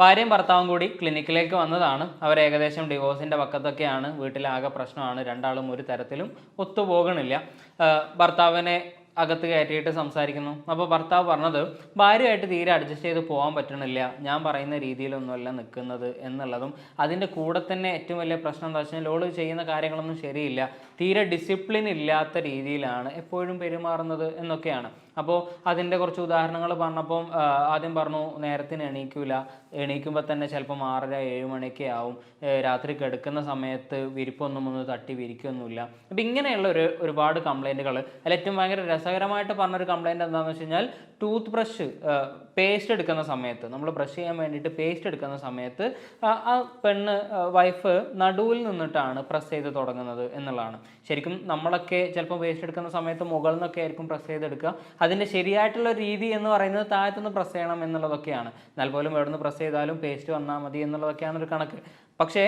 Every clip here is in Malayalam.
ഭാര്യയും ഭർത്താവും കൂടി ക്ലിനിക്കിലേക്ക് വന്നതാണ്. അവർ ഏകദേശം ഡിവോഴ്സിൻ്റെ പക്കത്തൊക്കെയാണ്. വീട്ടിലാകെ പ്രശ്നമാണ്. രണ്ടാളും ഒരു തരത്തിലും ഒത്തുപോകണില്ല. ഭർത്താവിനെ അകത്ത് കയറ്റിയിട്ട് സംസാരിക്കുന്നു. അപ്പോൾ ഭർത്താവ് പറഞ്ഞത് ഭാര്യയായിട്ട് തീരെ അഡ്ജസ്റ്റ് ചെയ്ത് പോകാൻ പറ്റണില്ല, ഞാൻ പറയുന്ന രീതിയിലൊന്നുമല്ല നിൽക്കുന്നത് എന്നുള്ളതും, അതിൻ്റെ കൂടെ തന്നെ ഏറ്റവും വലിയ പ്രശ്നം എന്താ വെച്ചാൽ ഓള് ചെയ്യുന്ന കാര്യങ്ങളൊന്നും ശരിയില്ല, തീരെ ഡിസിപ്ലിൻ ഇല്ലാത്ത രീതിയിലാണ് എപ്പോഴും പെരുമാറുന്നത് എന്നൊക്കെയാണ്. അപ്പോൾ അതിൻ്റെ കുറച്ച് ഉദാഹരണങ്ങൾ പറഞ്ഞപ്പോൾ ആദ്യം പറഞ്ഞു നേരത്തിന് എണീക്കുമ്പോൾ തന്നെ ചിലപ്പോൾ 6:30-7 മണിയൊക്കെ ആവും, രാത്രി കിടക്കുന്ന സമയത്ത് വിരിപ്പൊന്നും ഒന്ന് തട്ടി വിരിക്കൊന്നുമില്ല. അപ്പം ഇങ്ങനെയുള്ള ഒരുപാട് കംപ്ലൈൻറ്റുകൾ. അതിൽ ഏറ്റവും ഭയങ്കര രസകരമായിട്ട് പറഞ്ഞൊരു കംപ്ലൈൻറ്റ് എന്താണെന്ന് വെച്ച് കഴിഞ്ഞാൽ, ടൂത്ത് ബ്രഷ് പേസ്റ്റ് എടുക്കുന്ന സമയത്ത്, നമ്മൾ ബ്രഷ് ചെയ്യാൻ വേണ്ടിയിട്ട് പേസ്റ്റ് എടുക്കുന്ന സമയത്ത് ആ വൈഫ് നടുവിൽ നിന്നിട്ടാണ് പ്രസ് ചെയ്ത് തുടങ്ങുന്നത് എന്നുള്ളതാണ്. ശരിക്കും നമ്മളൊക്കെ ചിലപ്പോൾ പേസ്റ്റ് എടുക്കുന്ന സമയത്ത് മുകളിൽ നിന്നൊക്കെ ആയിരിക്കും പ്രസ് ചെയ്തെടുക്കുക. അതിൻ്റെ ശരിയായിട്ടുള്ള രീതി എന്ന് പറയുന്നത് താഴത്തുനിന്ന് പ്രസ് ചെയ്യണം എന്നുള്ളതൊക്കെയാണ്. എന്നാൽ പോലും എവിടെ നിന്ന് പ്രസ് ചെയ്താലും പേസ്റ്റ് വന്നാൽ മതി എന്നുള്ളതൊക്കെയാണ് ഒരു കണക്ക്. പക്ഷേ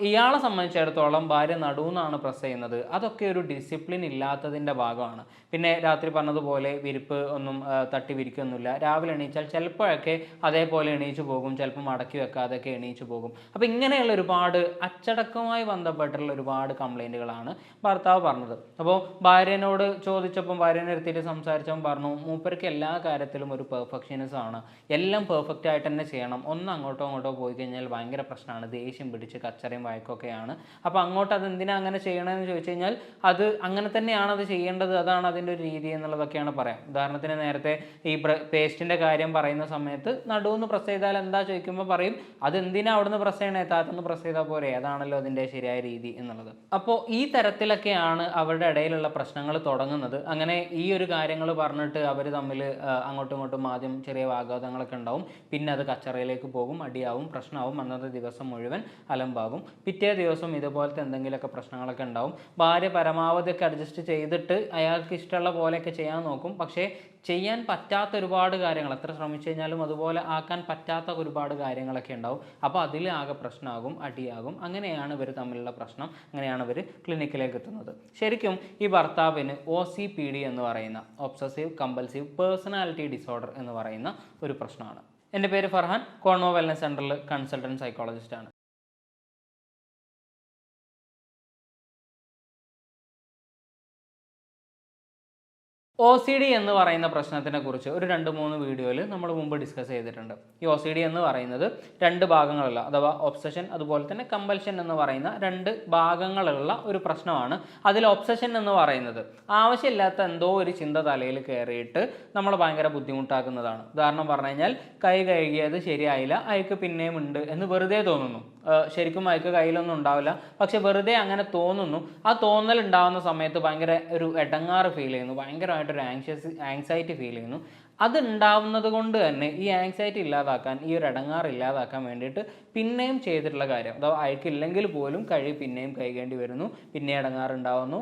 ഇയാളെ സംബന്ധിച്ചിടത്തോളം ഭാര്യ നടുവെന്നാണ് പ്രസ് ചെയ്യുന്നത്. അതൊക്കെ ഒരു ഡിസിപ്ലിൻ ഇല്ലാത്തതിൻ്റെ ഭാഗമാണ്. പിന്നെ രാത്രി പറഞ്ഞതുപോലെ വിരിപ്പ് ഒന്നും തട്ടി വിരിക്കൊന്നുമില്ല. രാവിലെ എണീച്ചാൽ ചിലപ്പോഴൊക്കെ അതേപോലെ എണീച്ചു പോകും, ചിലപ്പോൾ മടക്കി വെക്കാതൊക്കെ എണീച്ചു പോകും. അപ്പോൾ ഇങ്ങനെയുള്ള ഒരുപാട് അച്ചടക്കവുമായി ബന്ധപ്പെട്ടുള്ള ഒരുപാട് കംപ്ലൈൻറ്റുകളാണ് ഭർത്താവ് പറഞ്ഞത്. അപ്പോൾ ഭാര്യനോട് ചോദിച്ചപ്പം, ഭാര്യനെ എടുത്തിട്ട് സംസാരിച്ചപ്പോൾ പറഞ്ഞു, മൂപ്പർക്ക് എല്ലാ കാര്യത്തിലും ഒരു പെർഫെക്ഷനിസം ആണ്, എല്ലാം പെർഫെക്റ്റ് ആയിട്ട് തന്നെ ചെയ്യണം. ഒന്ന് അങ്ങോട്ടോ പോയി കഴിഞ്ഞാൽ ഭയങ്കര പ്രശ്നമാണ്, ദേഷ്യം പിടിച്ച് കച്ചറയും വഴക്കൊക്കെയാണ്. അപ്പോൾ അങ്ങോട്ട് അതെന്തിനാ അങ്ങനെ ചെയ്യണമെന്ന് ചോദിച്ചു കഴിഞ്ഞാൽ അത് അങ്ങനെ തന്നെയാണ് അത് ചെയ്യേണ്ടത്, അതാണ് അതിൻ്റെ ഒരു രീതി എന്നുള്ളതൊക്കെയാണ് പറയാം. ഉദാഹരണത്തിന് നേരത്തെ ഈ പേസ്റ്റിൻ്റെ കാര്യം പറയുന്ന സമയത്ത് നടുവെന്ന് പ്രസ് ചെയ്താൽ എന്താ ചോദിക്കുമ്പോൾ പറയും, അതെന്തിനാ അവിടുന്ന് പ്രസ് ചെയ്യണേ, താഴത്തുനിന്ന് പ്രസ് ചെയ്താൽ പോരെ, അതാണല്ലോ അതിൻ്റെ ശരിയായ രീതി എന്നുള്ളത്. അപ്പോൾ ഈ തരത്തിലൊക്കെയാണ് അവരുടെ ഇടയിലുള്ള പ്രശ്നങ്ങൾ തുടങ്ങുന്നത്. അങ്ങനെ ഈ ഒരു കാര്യങ്ങൾ പറഞ്ഞിട്ട് അവർ തമ്മിൽ അങ്ങോട്ടും ഇങ്ങോട്ടും ആദ്യം ചെറിയ വാഗ്വാദങ്ങളൊക്കെ ഉണ്ടാവും. പിന്നെ അത് കച്ചറയിലേക്ക് പോകും, അടിയാവും, പ്രശ്നമാവും, അന്നത്തെ ദിവസം മുഴുവൻ അലമ്പാകും. പിറ്റേ ദിവസം ഇതുപോലത്തെ എന്തെങ്കിലുമൊക്കെ പ്രശ്നങ്ങളൊക്കെ ഉണ്ടാവും. ഭാര്യ പരമാവധിയൊക്കെ അഡ്ജസ്റ്റ് ചെയ്തിട്ട് അയാൾക്ക് ഇഷ്ടമുള്ള പോലെയൊക്കെ ചെയ്യാൻ നോക്കും. പക്ഷേ ചെയ്യാൻ പറ്റാത്ത ഒരുപാട് കാര്യങ്ങൾ, എത്ര ശ്രമിച്ചു കഴിഞ്ഞാലും അതുപോലെ ആക്കാൻ പറ്റാത്ത ഒരുപാട് കാര്യങ്ങളൊക്കെ ഉണ്ടാവും. അപ്പോൾ അതിൽ ആകെ പ്രശ്നമാകും, അടിയാകും. അങ്ങനെയാണ് ഇവർ തമ്മിലുള്ള പ്രശ്നം. അങ്ങനെയാണ് ഇവർ ക്ലിനിക്കിലേക്ക് എത്തുന്നത്. ശരിക്കും ഈ ഭർത്താവിന് OCPD എന്ന് പറയുന്ന ഒബ്സസീവ് കമ്പൽസീവ് പേഴ്സണാലിറ്റി ഡിസോർഡർ എന്ന് പറയുന്ന ഒരു പ്രശ്നമാണ്. എൻ്റെ പേര് ഫർഹാൻ, കോൺമോ വെൽനസ് സെൻ്ററിൽ കൺസൾട്ടൻറ്റ് സൈക്കോളജിസ്റ്റാണ്. OCD എന്ന് പറയുന്ന പ്രശ്നത്തിനെ കുറിച്ച് ഒരു 2-3 വീഡിയോയിൽ നമ്മൾ മുമ്പ് ഡിസ്കസ് ചെയ്തിട്ടുണ്ട്. ഈ OCD എന്ന് പറയുന്നത് 2 ഭാഗങ്ങളുള്ള, അഥവാ ഒബ്സഷൻ അതുപോലെ തന്നെ കമ്പൽഷൻ എന്ന് പറയുന്ന 2 ഭാഗങ്ങളുള്ള ഒരു പ്രശ്നമാണ്. അതിൽ ഒബ്സഷൻ എന്ന് പറയുന്നത് ആവശ്യമില്ലാത്ത എന്തോ ഒരു ചിന്ത തലയിൽ കയറിയിട്ട് നമ്മൾ ഭയങ്കര ബുദ്ധിമുട്ടാക്കുന്നതാണ്. ഉദാഹരണം പറഞ്ഞു കഴിഞ്ഞാൽ, കൈ കഴുകിയത് ശരിയായില്ല, അയക്ക് പിന്നെയും ഉണ്ട് എന്ന് വെറുതെ തോന്നുന്നു. ശരിക്കും അയക്ക് കയ്യിലൊന്നും ഉണ്ടാവില്ല, പക്ഷെ വെറുതെ അങ്ങനെ തോന്നുന്നു. ആ തോന്നൽ ഉണ്ടാകുന്ന സമയത്ത് ഭയങ്കര ഒരു എടങ്ങാറ് ഫീൽ ചെയ്യുന്നു, ഭയങ്കരമായിട്ടൊരു ആങ്സൈറ്റി ഫീൽ ചെയ്യുന്നു. അത് ഉണ്ടാവുന്നത് കൊണ്ട് തന്നെ ഈ ആങ്സൈറ്റി ഇല്ലാതാക്കാൻ, ഈ ഒരു എടങ്ങാറ് ഇല്ലാതാക്കാൻ വേണ്ടിയിട്ട് പിന്നെയും ചെയ്തിട്ടുള്ള കാര്യം, അഥവാ അയക്കില്ലെങ്കിൽ പോലും പിന്നെയും കഴുകേണ്ടി വരുന്നു, പിന്നെ എടങ്ങാറുണ്ടാവുന്നു.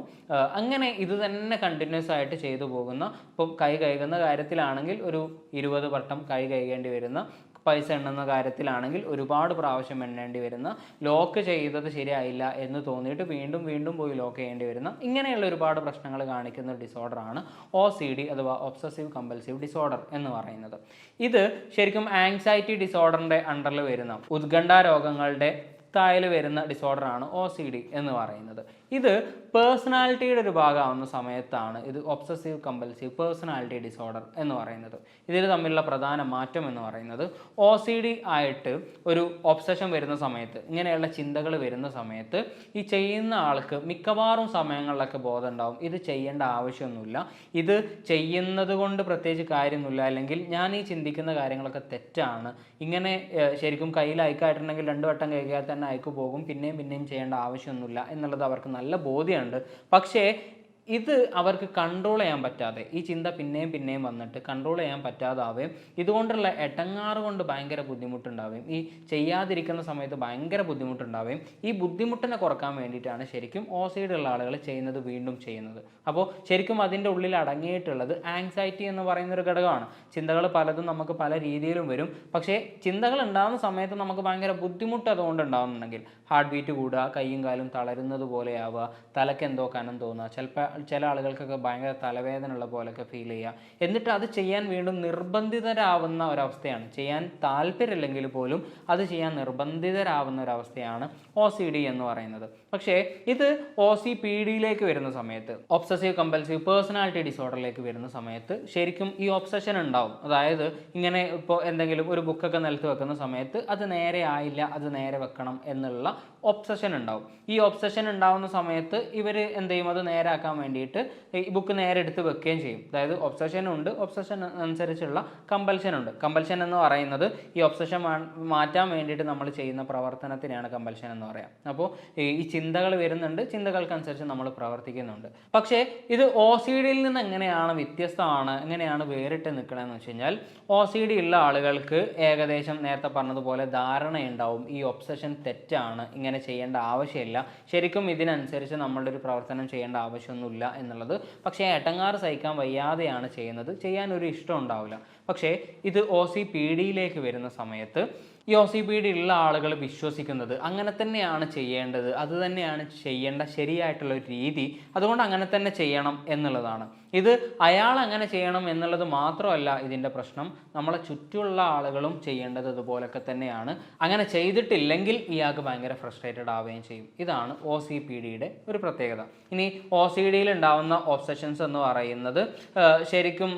അങ്ങനെ ഇത് തന്നെ കണ്ടിന്യൂസ് ആയിട്ട് ചെയ്തു പോകുന്ന, ഇപ്പം കൈ കഴുകുന്ന കാര്യത്തിലാണെങ്കിൽ ഒരു 20 വട്ടം കൈ കഴുകേണ്ടി വരുന്ന, പൈസ എണ്ണുന്ന കാര്യത്തിലാണെങ്കിൽ ഒരുപാട് പ്രാവശ്യം എണ്ണേണ്ടി വരുന്ന, ലോക്ക് ചെയ്തത് ശരിയായില്ല എന്ന് തോന്നിയിട്ട് വീണ്ടും പോയി ലോക്ക് ചെയ്യേണ്ടി വരുന്ന, ഇങ്ങനെയുള്ള ഒരുപാട് പ്രശ്നങ്ങൾ കാണിക്കുന്ന ഒരു ഡിസോർഡറാണ് OCD അഥവാ ഒബ്സസീവ് കമ്പൽസീവ് ഡിസോർഡർ എന്ന് പറയുന്നത്. ഇത് ശരിക്കും ആങ്സൈറ്റി ഡിസോർഡറിൻ്റെ അണ്ടറിൽ വരുന്ന, ഉത്കണ്ഠ രോഗങ്ങളുടെ താഴെ വരുന്ന ഡിസോർഡറാണ് OCD എന്ന് പറയുന്നത്. ഇത് പേഴ്സണാലിറ്റിയുടെ ഒരു ഭാഗമാവുന്ന സമയത്താണ് ഇത് ഒബ്സസീവ് കമ്പൽസീവ് പേഴ്സണാലിറ്റി ഡിസോർഡർ എന്ന് പറയുന്നത്. ഇതിൽ തമ്മിലുള്ള പ്രധാന മാറ്റം എന്ന് പറയുന്നത്, OCD ആയിട്ട് ഒരു ഒബ്സഷൻ വരുന്ന സമയത്ത്, ഇങ്ങനെയുള്ള ചിന്തകൾ വരുന്ന സമയത്ത് ഈ ചെയ്യുന്ന ആൾക്ക് മിക്കവാറും സമയങ്ങളിലൊക്കെ ബോധം ഉണ്ടാവും, ഇത് ചെയ്യേണ്ട ആവശ്യമൊന്നുമില്ല, ഇത് ചെയ്യുന്നത് കൊണ്ട് പ്രത്യേകിച്ച് കാര്യമൊന്നുമില്ല, അല്ലെങ്കിൽ ഞാൻ ഈ ചിന്തിക്കുന്ന കാര്യങ്ങളൊക്കെ തെറ്റാണ്, ഇങ്ങനെ ശരിക്കും കയ്യിൽ അയക്കായിട്ടുണ്ടെങ്കിൽ 2 വട്ടം കഴുകിയാൽ തന്നെ അയക്ക് പോകും, പിന്നെയും ചെയ്യേണ്ട ആവശ്യമൊന്നുമില്ല എന്നുള്ളത് അവർക്ക് നല്ല ബോധ്യമുണ്ട്. പക്ഷേ ഇത് അവർക്ക് കൺട്രോൾ ചെയ്യാൻ പറ്റാതെ, ഈ ചിന്ത പിന്നെയും വന്നിട്ട് കൺട്രോൾ ചെയ്യാൻ പറ്റാതാവുകയും ഇതുകൊണ്ടുള്ള എടങ്ങാറ് കൊണ്ട് ഭയങ്കര ബുദ്ധിമുട്ടുണ്ടാവുകയും ഈ ചെയ്യാതിരിക്കുന്ന സമയത്ത് ഭയങ്കര ബുദ്ധിമുട്ടുണ്ടാവുകയും ഈ ബുദ്ധിമുട്ടിനെ കുറക്കാൻ വേണ്ടിയിട്ടാണ് ശരിക്കും OCD ഉള്ള ആളുകൾ വീണ്ടും ചെയ്യുന്നത്. അപ്പോൾ ശരിക്കും അതിൻ്റെ ഉള്ളിൽ അടങ്ങിയിട്ടുള്ളത് ആങ്സൈറ്റി എന്ന് പറയുന്നൊരു ഘടകമാണ്. ചിന്തകൾ പലതും നമുക്ക് പല രീതിയിലും വരും. പക്ഷേ ചിന്തകൾ ഉണ്ടാകുന്ന സമയത്ത് നമുക്ക് ഭയങ്കര ബുദ്ധിമുട്ട് അതുകൊണ്ട് ഉണ്ടാകുന്നുണ്ടെങ്കിൽ ഹാർട്ട് ബീറ്റ് കൂടുക, കൈയും കാലും തളരുന്നത് പോലെയാവുക, തലയ്ക്ക് എന്തോ കനം തോന്നുക, ചിലപ്പോൾ ചില ആളുകൾക്കൊക്കെ ഭയങ്കര തലവേദന ഉള്ള പോലെയൊക്കെ ഫീൽ ചെയ്യുക, എന്നിട്ട് അത് ചെയ്യാൻ വീണ്ടും നിർബന്ധിതരാവുന്ന ഒരവസ്ഥയാണ്. ചെയ്യാൻ താല്പര്യമില്ലെങ്കിൽ പോലും അത് ചെയ്യാൻ നിർബന്ധിതരാവുന്ന ഒരവസ്ഥയാണ് OCD എന്ന് പറയുന്നത്. പക്ഷേ ഇത് OCPDയിലേക്ക് വരുന്ന സമയത്ത്, ഒബ്സസീവ് കമ്പൽസീവ് പേഴ്സണാലിറ്റി ഡിസോർഡറിലേക്ക് വരുന്ന സമയത്ത് ശരിക്കും ഈ ഒബ്സഷൻ ഉണ്ടാവും. അതായത് ഇങ്ങനെ ഇപ്പോൾ എന്തെങ്കിലും ഒരു ബുക്കൊക്കെ നിലത്ത് വെക്കുന്ന സമയത്ത് അത് നേരെ ആയില്ല, അത് നേരെ വെക്കണം എന്നുള്ള ഒബ്സഷൻ ഉണ്ടാവും. ഈ ഒബ്സഷൻ ഉണ്ടാവുന്ന സമയത്ത് ഇവർ എന്ത് ചെയ്യും, അത് നേരാക്കാൻ വേണ്ടിയിട്ട് ഈ ബുക്ക് നേരെ എടുത്ത് വെക്കുകയും ചെയ്യും. അതായത് ഒബ്സഷൻ ഉണ്ട്, ഒബ്സഷൻ അനുസരിച്ചുള്ള കമ്പൽഷൻ ഉണ്ട്. കമ്പൽഷൻ എന്ന് പറയുന്നത് ഈ ഒബ്സഷൻ മാറ്റാൻ വേണ്ടിയിട്ട് നമ്മൾ ചെയ്യുന്ന പ്രവർത്തനത്തിനാണ് കമ്പൽഷൻ എന്ന് പറയാം. അപ്പോൾ ഈ ചിന്തകൾ വരുന്നുണ്ട്, ചിന്തകൾക്കനുസരിച്ച് നമ്മൾ പ്രവർത്തിക്കുന്നുണ്ട്. പക്ഷേ ഇത് OCDയിൽ നിന്ന് എങ്ങനെയാണ് വ്യത്യസ്തമാണ്, എങ്ങനെയാണ് വേറിട്ട് നിൽക്കണമെന്ന് വെച്ച് കഴിഞ്ഞാൽ, OCD ഉള്ള ആളുകൾക്ക് ഏകദേശം നേരത്തെ പറഞ്ഞതുപോലെ ധാരണയുണ്ടാവും ഈ ഒബ്സഷൻ തെറ്റാണ്, ഇങ്ങനെ ചെയ്യേണ്ട ആവശ്യമില്ല, ശരിക്കും ഇതിനനുസരിച്ച് നമ്മളുടെ ഒരു പ്രവർത്തനം ചെയ്യേണ്ട ആവശ്യമൊന്നുമില്ല എന്നുള്ളത്. പക്ഷേ എടങ്ങാറ് സഹിക്കാൻ വയ്യാതെയാണ് ചെയ്യുന്നത്, ചെയ്യാനൊരു ഇഷ്ടം ഉണ്ടാവില്ല. പക്ഷേ ഇത് OCPDയിലേക്ക് വരുന്ന സമയത്ത് ഈ OCPD ഉള്ള ആളുകൾ വിശ്വസിക്കുന്നത് അങ്ങനെ തന്നെയാണ് ചെയ്യേണ്ടത്, അത് തന്നെയാണ് ചെയ്യേണ്ട ശരിയായിട്ടുള്ള ഒരു രീതി, അതുകൊണ്ട് അങ്ങനെ തന്നെ ചെയ്യണം എന്നുള്ളതാണ്. ഇത് അയാൾ അങ്ങനെ ചെയ്യണം എന്നുള്ളത് മാത്രമല്ല ഇതിൻ്റെ പ്രശ്നം, നമ്മളെ ചുറ്റുമുള്ള ആളുകളും ചെയ്യേണ്ടത് അതുപോലൊക്കെ തന്നെയാണ്. അങ്ങനെ ചെയ്തിട്ടില്ലെങ്കിൽ ഇയാൾക്ക് ഭയങ്കര ഫ്രസ്ട്രേറ്റഡ് ആവുകയും ചെയ്യും. ഇതാണ് OCPDയുടെ ഒരു പ്രത്യേകത. ഇനി OCDയിൽ ഉണ്ടാവുന്ന ഒബ്സഷൻസ് എന്ന് പറയുന്നത് ശരിക്കും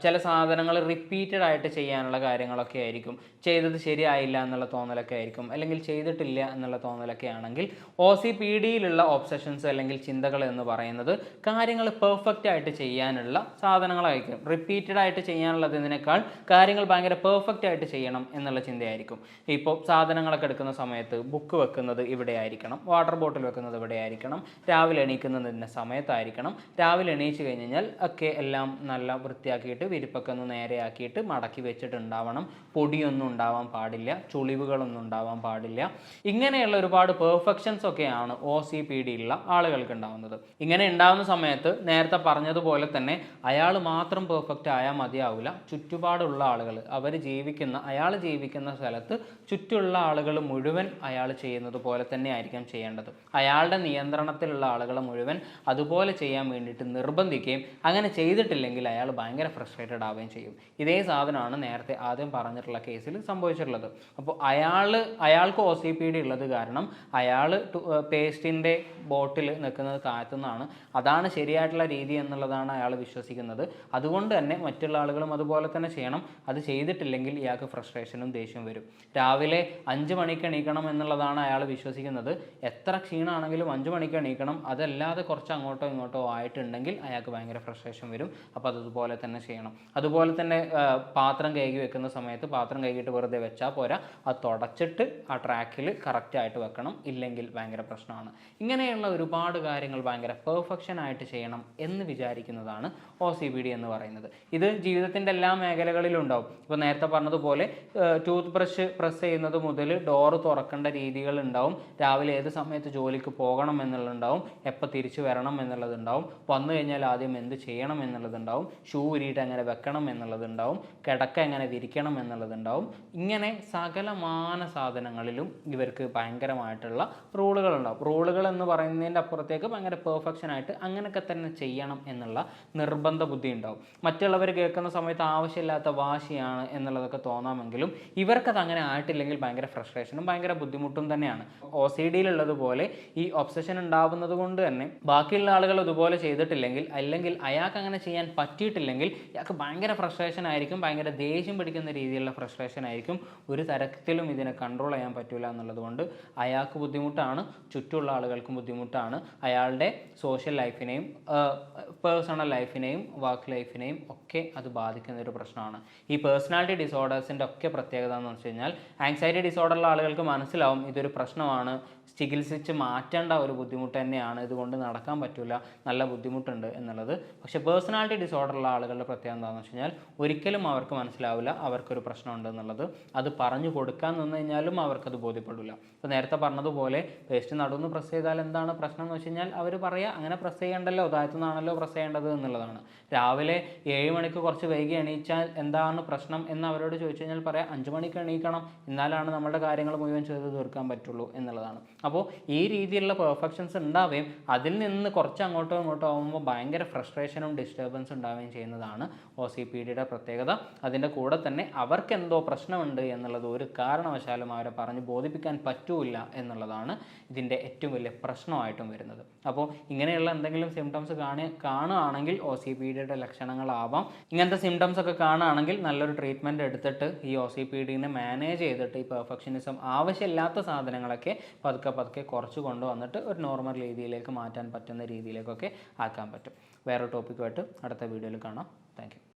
ചില സാധനങ്ങൾ റിപ്പീറ്റഡ് ആയിട്ട് ചെയ്യാനുള്ള കാര്യങ്ങളൊക്കെ ആയിരിക്കും. ചെയ്തത് ശരിയായില്ല എന്നുള്ള തോന്നലൊക്കെ ആയിരിക്കും, അല്ലെങ്കിൽ ചെയ്തിട്ടില്ല എന്നുള്ള തോന്നലൊക്കെ ആണെങ്കിൽ OCPDയിലുള്ള ഒബ്സഷൻസ് അല്ലെങ്കിൽ ചിന്തകൾ എന്ന് പറയുന്നത് കാര്യങ്ങൾ പെർഫെക്റ്റ് ആയിട്ട് ചെയ്യാനുള്ള സാധനങ്ങളായിരിക്കും. റിപ്പീറ്റഡ് ആയിട്ട് ചെയ്യാനുള്ളതിനേക്കാൾ കാര്യങ്ങൾ ഭയങ്കര പെർഫെക്റ്റ് ആയിട്ട് ചെയ്യണം എന്നുള്ള ചിന്തയായിരിക്കും. ഇപ്പോൾ സാധനങ്ങളൊക്കെ എടുക്കുന്ന സമയത്ത് ബുക്ക് വെക്കുന്നത് ഇവിടെ ആയിരിക്കണം, വാട്ടർ ബോട്ടിൽ വെക്കുന്നത് ഇവിടെ ആയിരിക്കണം, രാവിലെ എണീക്കുന്നതിൻ്റെ സമയത്തായിരിക്കണം, രാവിലെ എണീച്ച് കഴിഞ്ഞാൽ ഒക്കെ എല്ലാം നല്ല വൃത്തിയാക്കിയിട്ട് വിരിപ്പൊക്കെ ഒന്ന് നേരെയാക്കിയിട്ട് മടക്കി വെച്ചിട്ടുണ്ടാവണം, പൊടിയൊന്നും ഉണ്ടാവാൻ പാടില്ല, ചുളിവുകളൊന്നും ഉണ്ടാവാൻ പാടില്ല. ഇങ്ങനെയുള്ള ഒരുപാട് പെർഫെക്ഷൻസ് ഒക്കെയാണ് OCPD ഉള്ള ആളുകൾക്ക് ഉണ്ടാവുന്നത്. ഇങ്ങനെ ഉണ്ടാകുന്ന സമയത്ത് നേരത്തെ പറഞ്ഞതുപോലെ തന്നെ അയാൾ മാത്രം പെർഫെക്റ്റ് ആയാൽ മതിയാവില്ല, ചുറ്റുപാടുള്ള ആളുകൾ, അയാൾ ജീവിക്കുന്ന സ്ഥലത്ത് ചുറ്റുള്ള ആളുകൾ മുഴുവൻ അയാൾ ചെയ്യുന്നത് പോലെ തന്നെ ആയിരിക്കും ചെയ്യേണ്ടത്. അയാളുടെ നിയന്ത്രണത്തിലുള്ള ആളുകൾ മുഴുവൻ അതുപോലെ ചെയ്യാൻ വേണ്ടിയിട്ട് നിർബന്ധിക്കുകയും അങ്ങനെ ചെയ്തിട്ടില്ലെങ്കിൽ അയാൾ ഭയങ്കര ഫ്രസ്ട്രേറ്റഡ് ആവുകയും ചെയ്യും. ഇതേ സാധനമാണ് നേരത്തെ ആദ്യം പറഞ്ഞിട്ടുള്ള കേസിൽ സംഭവിച്ചിട്ടുള്ളത്. അപ്പോൾ അയാൾക്ക് OCPD ഉള്ളത് കാരണം അയാൾ പേസ്റ്റിൻ്റെ ബോട്ടിൽ നിൽക്കുന്നത് കാത്തുനിന്നാണ്, അതാണ് ശരിയായിട്ടുള്ള രീതി എന്നുള്ളതാണ് അയാൾ വിശ്വസിക്കുന്നത്. അതുകൊണ്ട് തന്നെ മറ്റുള്ള ആളുകളും അതുപോലെ തന്നെ ചെയ്യണം. അത് ചെയ്തിട്ടില്ലെങ്കിൽ ഇയാൾക്ക് ഫ്രസ്ട്രേഷനും ദേഷ്യവും വരും. രാവിലെ 5 മണിക്ക് എണീക്കണം എന്നുള്ളതാണ് അയാൾ വിശ്വസിക്കുന്നത്. എത്ര ക്ഷീണമാണെങ്കിലും 5 മണിക്ക് എണീക്കണം, അതല്ലാതെ കുറച്ച് അങ്ങോട്ടോ ഇങ്ങോട്ടോ ആയിട്ടുണ്ടെങ്കിൽ അയാൾക്ക് ഭയങ്കര ഫ്രസ്ട്രേഷൻ വരും. അപ്പോൾ അതുപോലെ തന്നെ ചെയ്യണം. അതുപോലെ തന്നെ പാത്രം കഴുകി വെക്കുന്ന സമയത്ത് പാത്രം കഴുകിയിട്ട് വെറുതെ വെച്ചാൽ പോരാ, അത് തുടച്ചിട്ട് ആ ട്രാക്കിൽ കറക്റ്റായിട്ട് വെക്കണം, ഇല്ലെങ്കിൽ ഭയങ്കര പ്രശ്നമാണ്. ഇങ്ങനെയുള്ള ഒരുപാട് കാര്യങ്ങൾ ഭയങ്കര പെർഫെക്ഷൻ ആയിട്ട് ചെയ്യണം എന്ന് വിചാരിക്കുന്നതാണ് OCPD എന്ന് പറയുന്നത്. ഇത് ജീവിതത്തിൻ്റെ എല്ലാ മേഖലകളിലും ഉണ്ടാവും. ഇപ്പോൾ നേരത്തെ പറഞ്ഞതുപോലെ ടൂത്ത് ബ്രഷ് പ്രസ് ചെയ്യുന്നത് മുതൽ ഡോറ് തുറക്കേണ്ട രീതികൾ ഉണ്ടാവും, രാവിലെ ഏത് സമയത്ത് ജോലിക്ക് പോകണം എന്നുള്ളതുണ്ടാവും, എപ്പോൾ തിരിച്ചു വരണം എന്നുള്ളതുണ്ടാവും, വന്നു കഴിഞ്ഞാൽ ആദ്യം എന്ത് ചെയ്യണം എന്നുള്ളതുണ്ടാവും, ഷൂ ഊരിയിട്ട് എങ്ങനെ വെക്കണം എന്നുള്ളതുണ്ടാവും, കിടക്ക എങ്ങനെ വിരിക്കണം എന്നുള്ളതുണ്ടാവും. ഇങ്ങനെ സകലമാന സാധനങ്ങളിലും ഇവർക്ക് ഭയങ്കരമായിട്ടുള്ള റൂളുകളുണ്ടാവും. റൂളുകൾ എന്ന് പറയുന്നതിൻ്റെ അപ്പുറത്തേക്ക് ഭയങ്കര പെർഫെക്ഷനായിട്ട് അങ്ങനെയൊക്കെ തന്നെ ചെയ്യണം എന്നുള്ള നിർബന്ധ ബുദ്ധി ഉണ്ടാവും. മറ്റുള്ളവർ കേൾക്കുന്ന സമയത്ത് ആവശ്യമില്ലാത്ത വാശിയാണ് എന്നുള്ളതൊക്കെ തോന്നാമെങ്കിലും ഇവർക്കത് അങ്ങനെ ആയിട്ടില്ലെങ്കിൽ ഭയങ്കര ഫ്രസ്ട്രേഷനും ഭയങ്കര ബുദ്ധിമുട്ടും തന്നെയാണ്. OCDയിലുള്ളതുപോലെ ഈ ഒബ്സഷൻ ഉണ്ടാവുന്നത് കൊണ്ട് തന്നെ ബാക്കിയുള്ള ആളുകൾ അതുപോലെ ചെയ്തിട്ടില്ലെങ്കിൽ, അല്ലെങ്കിൽ അയാൾക്ക് അങ്ങനെ ചെയ്യാൻ പറ്റിയിട്ടില്ലെങ്കിൽ ഇയാൾക്ക് ഭയങ്കര ഫ്രസ്ട്രേഷൻ ആയിരിക്കും, ഭയങ്കര ദേഷ്യം പിടിക്കുന്ന രീതിയിലുള്ള ഫ്രസ്ട്രേഷൻ ആയിരിക്കും. ഒരു തരത്തിലും ഇതിനെ കൺട്രോൾ ചെയ്യാൻ പറ്റില്ല എന്നുള്ളത് കൊണ്ട് അയാൾക്ക് ബുദ്ധിമുട്ടാണ്, ചുറ്റുമുള്ള ആളുകൾക്കും ബുദ്ധിമുട്ടാണ്. അയാളുടെ സോഷ്യൽ ലൈഫിനെയും പേഴ്സണൽ ലൈഫിനെയും വർക്ക് ലൈഫിനെയും ഒക്കെ അത് ബാധിക്കുന്ന ഒരു പ്രശ്നമാണ്. ഈ പേഴ്സണാലിറ്റി ഡിസോർഡേഴ്സിൻ്റെ ഒക്കെ പ്രത്യേകത എന്ന് വെച്ച് കഴിഞ്ഞാൽ, ആങ്സൈറ്റി ഡിസോർഡറുള്ള ആളുകൾക്ക് മനസ്സിലാവും ഇതൊരു പ്രശ്നമാണ്, ചികിത്സിച്ച് മാറ്റേണ്ട ഒരു ബുദ്ധിമുട്ട് തന്നെയാണ്, ഇതുകൊണ്ട് നടക്കാൻ പറ്റില്ല, നല്ല ബുദ്ധിമുട്ടുണ്ട് എന്നുള്ളത്. പക്ഷേ പേഴ്സണാലിറ്റി ഡിസോർഡറുള്ള ആളുകളുടെ പ്രത്യേകത എന്താണെന്ന് വെച്ച് കഴിഞ്ഞാൽ, ഒരിക്കലും ഒരിക്കലും അവർക്ക് മനസ്സിലാവില്ല അവർക്കൊരു പ്രശ്നമുണ്ട് എന്നുള്ളത്. അത് പറഞ്ഞു കൊടുക്കാൻ നിന്ന് കഴിഞ്ഞാലും അവർക്കത് ബോധ്യപ്പെടില്ല. ഇപ്പോൾ നേരത്തെ പറഞ്ഞതുപോലെ പേസ്റ്റ് നടുന്ന് പ്രസ് ചെയ്താൽ എന്താണ് പ്രശ്നം എന്ന് വെച്ച് കഴിഞ്ഞാൽ അവർ പറയുക അങ്ങനെ പ്രസ് ചെയ്യേണ്ടല്ലോ, താഴത്തു നിന്നാണല്ലോ പ്രസ് ചെയ്യേണ്ടത് എന്നുള്ളതാണ്. രാവിലെ 7 മണിക്ക് കുറച്ച് വൈകി എണീച്ചാൽ എന്താണ് പ്രശ്നം എന്ന് അവരോട് ചോദിച്ചു കഴിഞ്ഞാൽ പറയാം 5 മണിക്ക് എണീക്കണം, എന്നാലാണ് നമ്മുടെ കാര്യങ്ങൾ മുഴുവൻ ചെയ്ത് തീർക്കാൻ പറ്റുള്ളൂ എന്നുള്ളതാണ്. അപ്പോൾ ഈ രീതിയിലുള്ള പെർഫെക്ഷൻസ് ഉണ്ടാവുകയും അതിൽ നിന്ന് കുറച്ച് അങ്ങോട്ടോ ഇങ്ങോട്ടോ ആകുമ്പോൾ ഭയങ്കര ഫ്രസ്ട്രേഷനും ഡിസ്റ്റർബൻസ് ഉണ്ടാവുകയും ചെയ്യുന്നതാണ് OCPDയുടെ പ്രത്യേകത. അതിൻ്റെ കൂടെ തന്നെ അവർക്ക് എന്തോ പ്രശ്നമുണ്ട് എന്നുള്ളത് ഒരു കാരണവശാലും അവരെ പറഞ്ഞ് ബോധിപ്പിക്കാൻ പറ്റൂല എന്നുള്ളതാണ് ഇതിൻ്റെ ഏറ്റവും വലിയ പ്രശ്നമായിട്ടും വരുന്നത്. അപ്പോൾ ഇങ്ങനെയുള്ള എന്തെങ്കിലും സിംറ്റംസ് കാണുകയാണെങ്കിൽ OCPDയുടെ ലക്ഷണങ്ങളാവാം. ഇങ്ങനത്തെ സിംറ്റംസ് ഒക്കെ കാണുകയാണെങ്കിൽ നല്ലൊരു ട്രീറ്റ്മെൻറ്റ് എടുത്തിട്ട് ഈ OCPDനെ മാനേജ് ചെയ്തിട്ട് ഈ പെർഫെക്ഷനിസം ആവശ്യമില്ലാത്ത സാധനങ്ങളൊക്കെ പതുക്കെ കുറച്ച് കൊണ്ടുവന്നിട്ട് ഒരു നോർമൽ രീതിയിലേക്ക് മാറ്റാൻ പറ്റുന്ന രീതിയിലേക്കൊക്കെ ആക്കാൻ പറ്റും. വേറെ ടോപ്പിക്കുമായിട്ട് അടുത്ത വീഡിയോയിൽ കാണാം. Thank you.